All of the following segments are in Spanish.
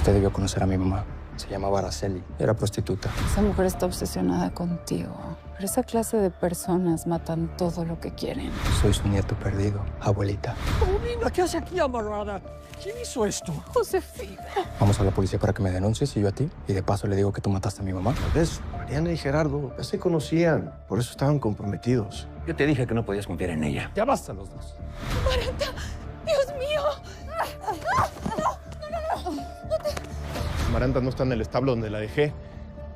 Usted debió conocer a mi mamá. Se llamaba Araceli. Era prostituta. Esa mujer está obsesionada contigo. Pero esa clase de personas matan todo lo que quieren. Soy su nieto perdido, abuelita. Paulina, ¿qué hace aquí, amarrada? ¿Quién hizo esto? Josefina. Vamos a la policía para que me denuncies y yo a ti. Y de paso le digo que tú mataste a mi mamá. ¿Ves? Mariana y Gerardo ya se conocían. Por eso estaban comprometidos. Yo te dije que no podías confiar en ella. Ya basta los dos. ¡Maranta! ¡Dios mío! Amaranta no está en el establo donde la dejé.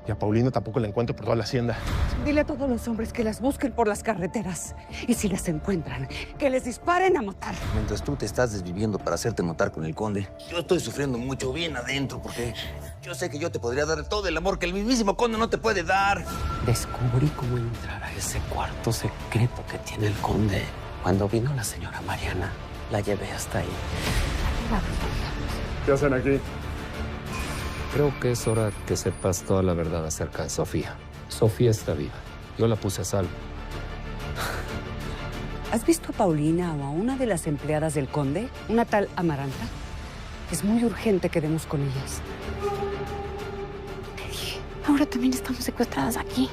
Y a Paulina tampoco la encuentro por toda la hacienda. Dile a todos los hombres que las busquen por las carreteras. Y si las encuentran, que les disparen a matar. Mientras tú te estás desviviendo para hacerte notar con el conde, yo estoy sufriendo mucho bien adentro porque yo sé que yo te podría dar todo el amor que el mismísimo conde no te puede dar. Descubrí cómo entrar a ese cuarto secreto que tiene el conde. Cuando vino la señora Mariana, la llevé hasta ahí. ¿Qué hacen aquí? Creo que es hora que sepas toda la verdad acerca de Sofía. Sofía está viva. Yo la puse a salvo. ¿Has visto a Paulina o a una de las empleadas del conde? Una tal Amaranta. Es muy urgente que demos con ellas. Te dije, ahora también estamos secuestradas aquí.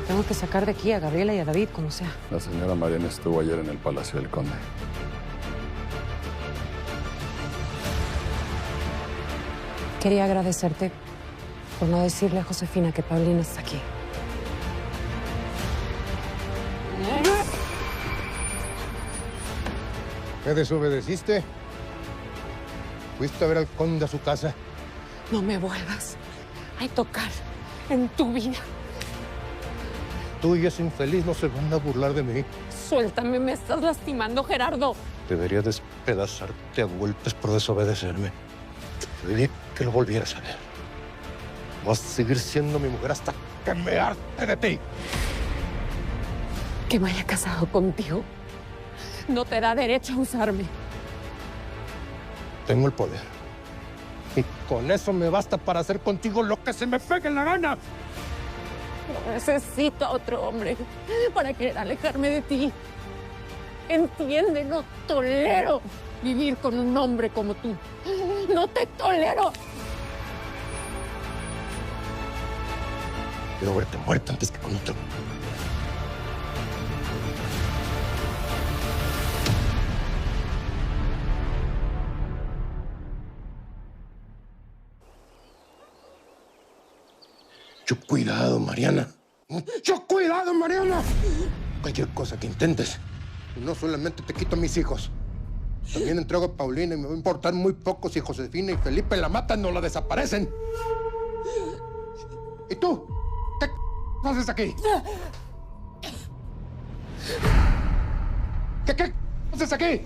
Tengo que sacar de aquí a Gabriela y a David, como sea. La señora Mariana estuvo ayer en el Palacio del Conde. Quería agradecerte por no decirle a Josefina que Paulina está aquí. ¿Me desobedeciste? ¿Fuiste a ver al conde a su casa? No me vuelvas a tocar en tu vida. Tú y ese infeliz no se van a burlar de mí. Suéltame, me estás lastimando, Gerardo. Debería despedazarte a golpes por desobedecerme. Te pedí que lo volvieras a ver. Vas a seguir siendo mi mujer hasta que me harte de ti. Que me haya casado contigo no te da derecho a usarme. Tengo el poder. Y con eso me basta para hacer contigo lo que se me pegue en la gana. No necesito a otro hombre para querer alejarme de ti. Entiende, no tolero vivir con un hombre como tú. ¡No te tolero! Quiero verte muerta antes que con otro. Mucho cuidado, Mariana. ¡Mucho cuidado, Mariana! Cualquier cosa que intentes, no solamente te quito a mis hijos, también entrego a Paulina y me va a importar muy poco si Josefina y Felipe la matan o la desaparecen. ¿Y tú? ¿Qué haces aquí? ¿Qué haces aquí?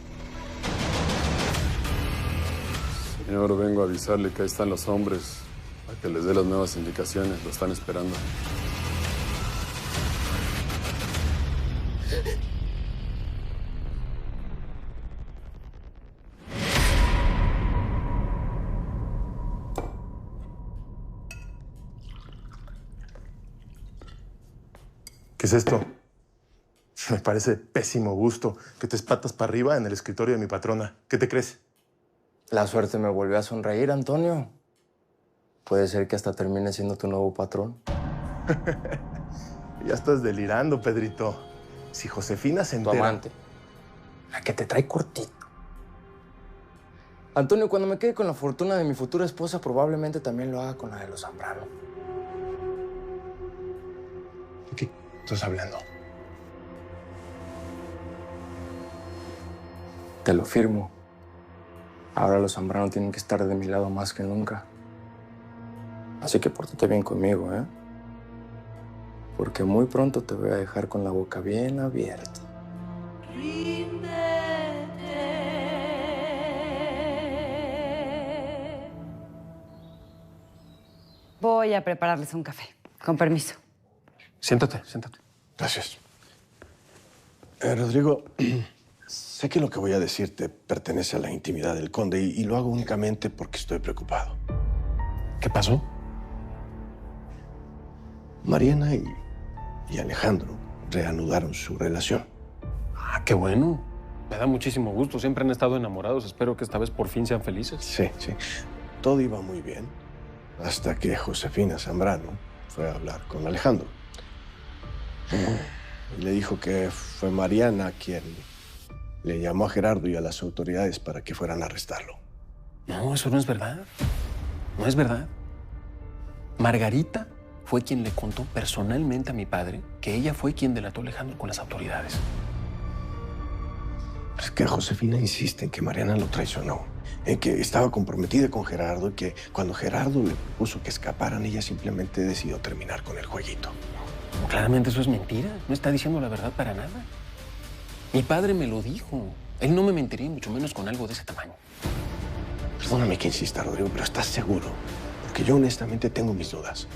Señor, vengo a avisarle que ahí están los hombres. Para que les dé las nuevas indicaciones. Lo están esperando. ¿Qué es esto? Me parece de pésimo gusto que te espatas para arriba en el escritorio de mi patrona. ¿Qué te crees? La suerte me volvió a sonreír, Antonio. Puede ser que hasta termine siendo tu nuevo patrón. Ya estás delirando, Pedrito. Si Josefina se Tu entera... amante. La que te trae cortito. Antonio, cuando me quede con la fortuna de mi futura esposa, probablemente también lo haga con la de los Zambrano. ¿De qué estás hablando? Te lo firmo. Ahora los Zambrano tienen que estar de mi lado más que nunca. Así que pórtate bien conmigo, ¿eh? Porque muy pronto te voy a dejar con la boca bien abierta. Voy a prepararles un café. Con permiso. Siéntate. Gracias. Rodrigo, sé que lo que voy a decirte pertenece a la intimidad del conde y lo hago únicamente porque estoy preocupado. ¿Qué pasó? Mariana y Alejandro reanudaron su relación. Ah, qué bueno. Me da muchísimo gusto. Siempre han estado enamorados. Espero que esta vez por fin sean felices. Sí. todo iba muy bien, hasta que Josefina Zambrano fue a hablar con Alejandro. Y le dijo que fue Mariana quien le llamó a Gerardo y a las autoridades para que fueran a arrestarlo. No, eso no es verdad. No es verdad. Margarita fue quien le contó personalmente a mi padre que ella fue quien delató a Alejandro con las autoridades. Es que Josefina insiste en que Mariana lo traicionó, en que estaba comprometida con Gerardo y que cuando Gerardo le propuso que escaparan, ella simplemente decidió terminar con el jueguito. Claramente eso es mentira. No está diciendo la verdad para nada. Mi padre me lo dijo. Él no me mentiría, mucho menos con algo de ese tamaño. Perdóname que insista, Rodrigo, pero ¿estás seguro? Porque yo honestamente tengo mis dudas.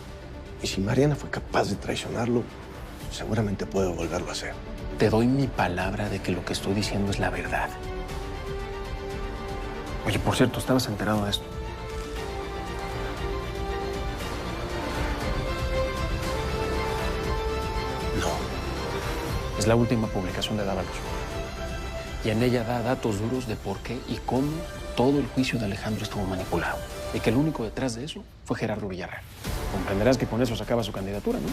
Y si Mariana fue capaz de traicionarlo, seguramente puede volverlo a hacer. Te doy mi palabra de que lo que estoy diciendo es la verdad. Oye, por cierto, ¿estabas enterado de esto? No. Es la última publicación de Dávalos. Y en ella da datos duros de por qué y cómo todo el juicio de Alejandro estuvo manipulado. Y que el único detrás de eso fue Gerardo Villarreal. Comprenderás que con eso se acaba su candidatura, ¿no?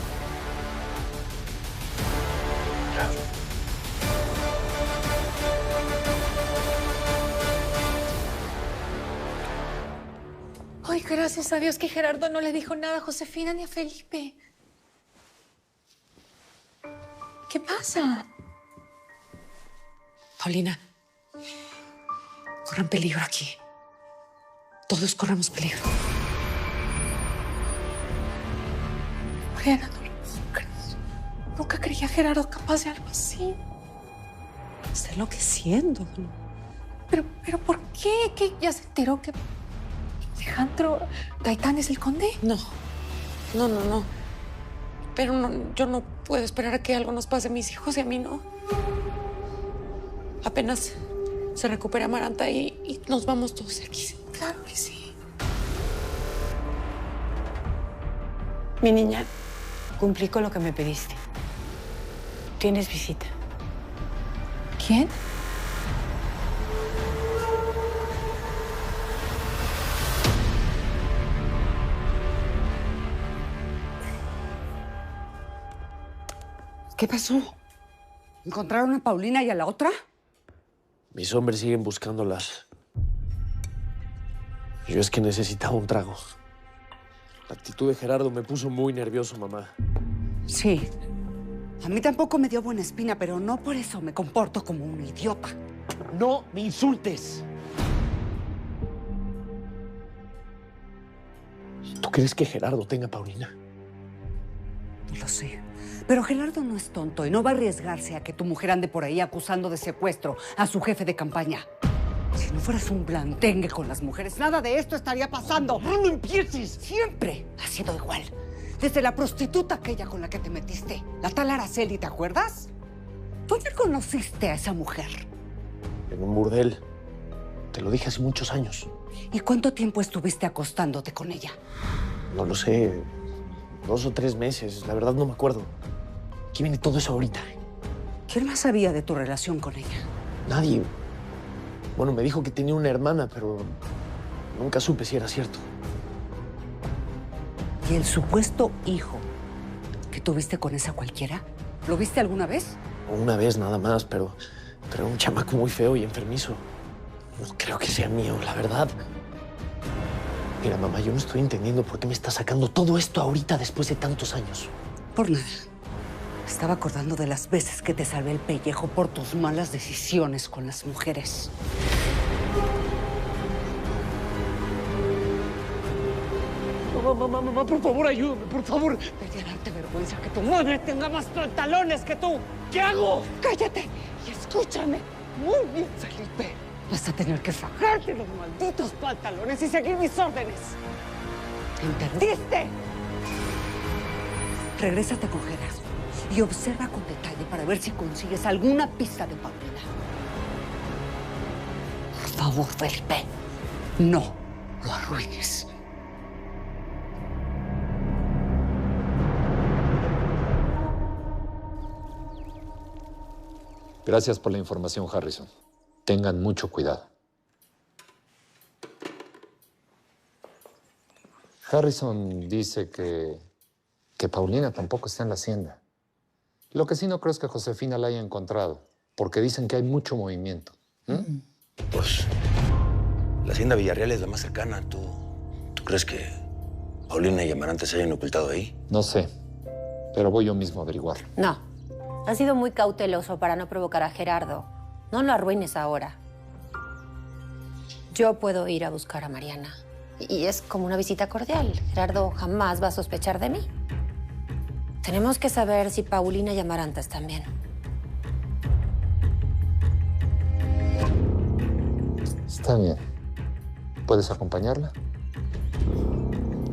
Claro. Ay, gracias a Dios que Gerardo no le dijo nada a Josefina ni a Felipe. ¿Qué pasa? Paulina, corren peligro aquí. Todos corremos peligro. Mariana, nunca creía a Gerardo capaz de algo así. Está enloqueciendo, ¿no? Pero ¿por qué? ¿Que ya se enteró que Alejandro Gaitán es el conde? No. Pero no, yo no puedo esperar a que algo nos pase a mis hijos y a mí no. Apenas se recupere Amaranta y nos vamos todos de aquí. Claro que sí. Mi niña, cumplí con lo que me pediste. Tienes visita. ¿Quién? ¿Qué pasó? ¿Encontraron a Paulina y a la otra? Mis hombres siguen buscándolas. Yo es que necesitaba un trago. La actitud de Gerardo me puso muy nervioso, mamá. Sí. A mí tampoco me dio buena espina, pero no por eso me comporto como un idiota. ¡No me insultes! ¿Tú crees que Gerardo tenga a Paulina? No lo sé. Pero Gerardo no es tonto y no va a arriesgarse a que tu mujer ande por ahí acusando de secuestro a su jefe de campaña. Si no fueras un blandengue con las mujeres, nada de esto estaría pasando. ¡No lo empieces! Siempre ha sido igual. Desde la prostituta aquella con la que te metiste, la tal Araceli, ¿te acuerdas? Tú ya conociste a esa mujer. En un burdel. Te lo dije hace muchos años. ¿Y cuánto tiempo estuviste acostándote con ella? No lo sé. 2 o 3 meses. La verdad no me acuerdo. ¿Qué viene todo eso ahorita? ¿Quién más sabía de tu relación con ella? Nadie. Bueno, me dijo que tenía una hermana, pero nunca supe si era cierto. ¿Y el supuesto hijo que tuviste con esa cualquiera? ¿Lo viste alguna vez? Una vez nada más, pero era un chamaco muy feo y enfermizo. No creo que sea mío, la verdad. Mira, mamá, yo no estoy entendiendo por qué me está sacando todo esto ahorita después de tantos años. Por nada. Estaba acordando de las veces que te salvé el pellejo por tus malas decisiones con las mujeres. Mamá, por favor, ayúdame, por favor. Debería darte vergüenza que tu madre tenga más pantalones que tú. ¿Qué hago? ¡Cállate y escúchame! Muy bien, Felipe. Vas a tener que sacarte los malditos pantalones y seguir mis órdenes. ¿Entendiste? Regrésate con Gerardo y observa con detalle para ver si consigues alguna pista de Paulina. Por favor, Felipe, no lo arruines. Gracias por la información, Harrison. Tengan mucho cuidado. Harrison dice que Paulina tampoco está en la hacienda. Lo que sí no creo es que Josefina la haya encontrado, porque dicen que hay mucho movimiento. Pues la hacienda Villarreal es la más cercana. ¿Tú crees que Paulina y Amarante se hayan ocultado ahí? No sé, pero voy yo mismo a averiguar. No. Has sido muy cauteloso para no provocar a Gerardo. No lo arruines ahora. Yo puedo ir a buscar a Mariana. Y es como una visita cordial. Gerardo jamás va a sospechar de mí. Tenemos que saber si Paulina y Amarante están bien. Está bien. ¿Puedes acompañarla?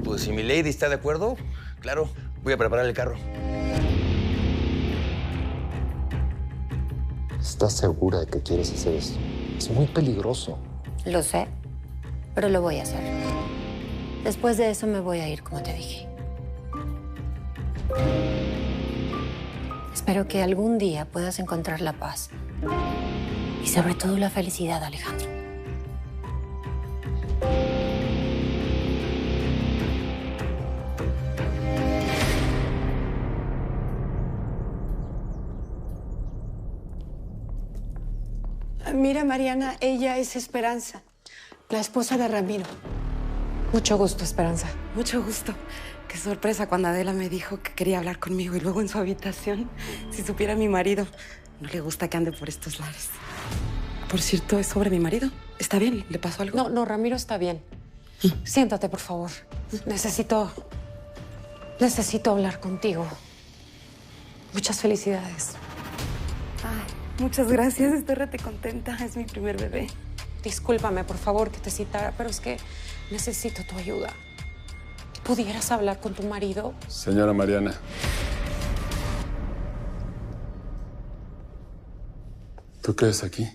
Pues si mi lady está de acuerdo, claro, voy a preparar el carro. ¿Estás segura de que quieres hacer esto? Es muy peligroso. Lo sé, pero lo voy a hacer. Después de eso me voy a ir, como te dije. Espero que algún día puedas encontrar la paz. Y sobre todo la felicidad, Alejandro. Mira, Mariana, ella es Esperanza, la esposa de Ramiro. Mucho gusto, Esperanza. Mucho gusto. Qué sorpresa cuando Adela me dijo que quería hablar conmigo y luego en su habitación. Si supiera mi marido, no le gusta que ande por estos lares. Por cierto, es sobre mi marido. ¿Está bien? ¿Le pasó algo? No, Ramiro está bien. Siéntate, por favor. Necesito hablar contigo. Muchas felicidades. Ay, muchas gracias. Estoy rete contenta. Es mi primer bebé. Discúlpame, por favor, que te citara, pero es que necesito tu ayuda. ¿Pudieras hablar con tu marido? Señora Mariana. ¿Tú qué haces aquí?